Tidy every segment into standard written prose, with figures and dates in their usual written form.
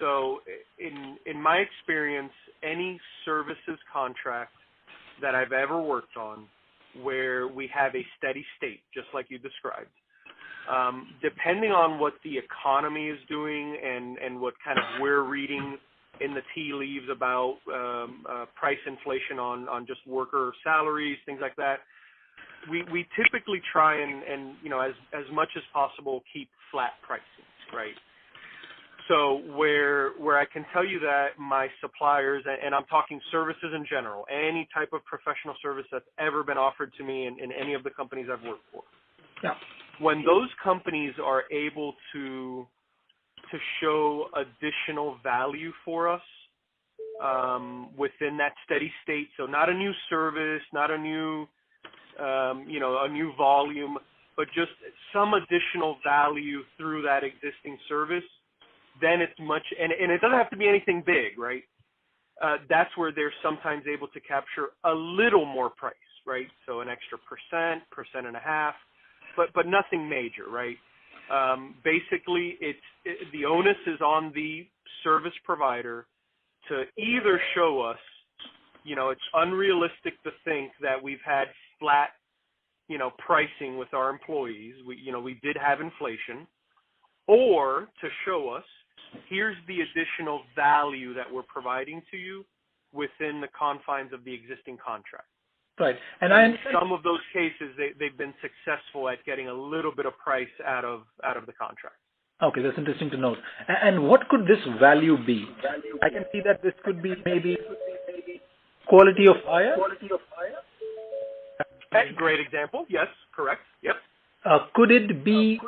So in my experience, any services contract that I've ever worked on where we have a steady state, just like you described, depending on what the economy is doing and what kind of we're reading in the tea leaves about price inflation on just worker salaries, things like that, we typically try and as much as possible keep flat pricing, right? So where I can tell you that my suppliers, and I'm talking services in general, any type of professional service that's ever been offered to me in any of the companies I've worked for, yeah. When those companies are able to show additional value for us within that steady state, so not a new service, not a new a new volume, but just some additional value through that existing service, then it's much, and it doesn't have to be anything big, right? That's where they're sometimes able to capture a little more price, right? So an extra percent and a half, but nothing major, right? Basically, the onus is on the service provider to either show us, it's unrealistic to think that we've had flat, pricing with our employees. We did have inflation, or to show us, here's the additional value that we're providing to you within the confines of the existing contract. Right. And in some of those cases, they've been successful at getting a little bit of price out of the contract. Okay, that's interesting to note. And what could this value be? I can see that this could be maybe quality of hire. Great example. Yes, correct. Yep. Could it be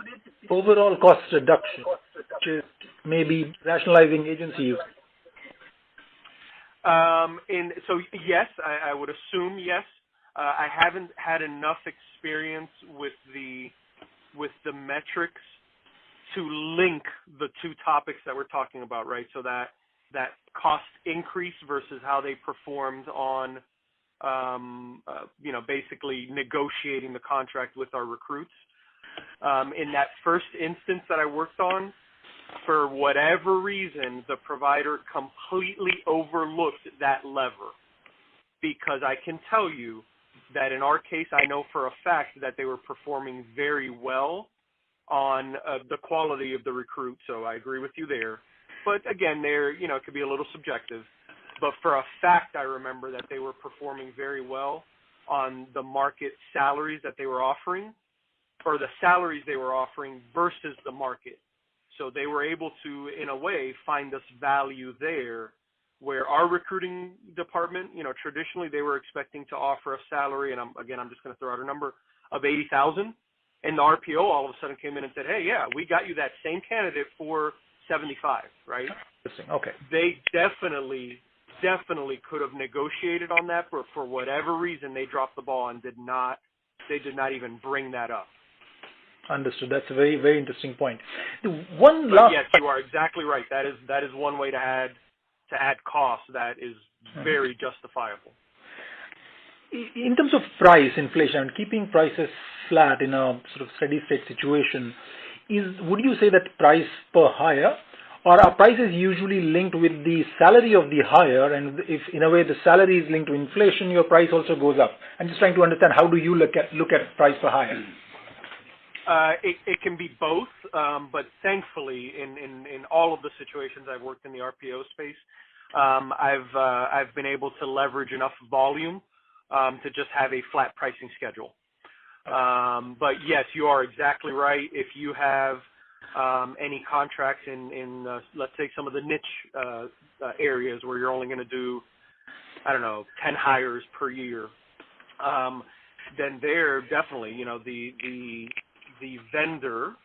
overall cost reduction, which is maybe rationalizing agency use? So yes, I would assume yes. I haven't had enough experience with the metrics to link the two topics that we're talking about, right? So that cost increase versus how they performed on, basically negotiating the contract with our recruits. In that first instance that I worked on, for whatever reason, the provider completely overlooked that lever, because I can tell you that in our case, I know for a fact that they were performing very well on the quality of the recruit. So I agree with you there. But again, it could be a little subjective. But for a fact, I remember that they were performing very well on the market salaries that they were offering, or the salaries they were offering versus the market. So they were able to, in a way, find us value there, where our recruiting department, traditionally they were expecting to offer a salary, and I'm just going to throw out a number, of $80,000, and the RPO all of a sudden came in and said, hey, yeah, we got you that same candidate for $75, right? Okay. They definitely could have negotiated on that, but for whatever reason, they dropped the ball and did not even bring that up. Understood. That's a very, very interesting point. Yes, you are exactly right. That is one way to add cost that is very justifiable. In terms of price inflation and keeping prices flat in a sort of steady state situation, would you say that price per hire, or are prices usually linked with the salary of the hire, and if in a way the salary is linked to inflation, your price also goes up? I'm just trying to understand, how do you look at price per hire? It can be both, but thankfully, in all of the situations I've worked in the RPO space, I've been able to leverage enough volume to just have a flat pricing schedule. But yes, you are exactly right. If you have any contracts in let's say some of the niche areas where you're only going to do, 10 hires per year, then there definitely, the vendor,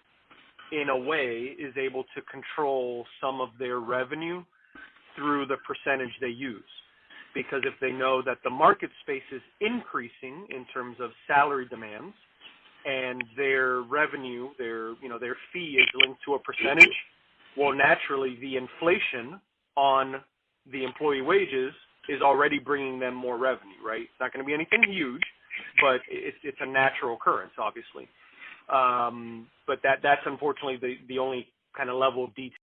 in a way, is able to control some of their revenue through the percentage they use. Because if they know that the market space is increasing in terms of salary demands, and their revenue, their fee is linked to a percentage, well, naturally, the inflation on the employee wages is already bringing them more revenue, right? It's not going to be anything huge, but it's a natural occurrence, obviously. But that's unfortunately the only kind of level of detail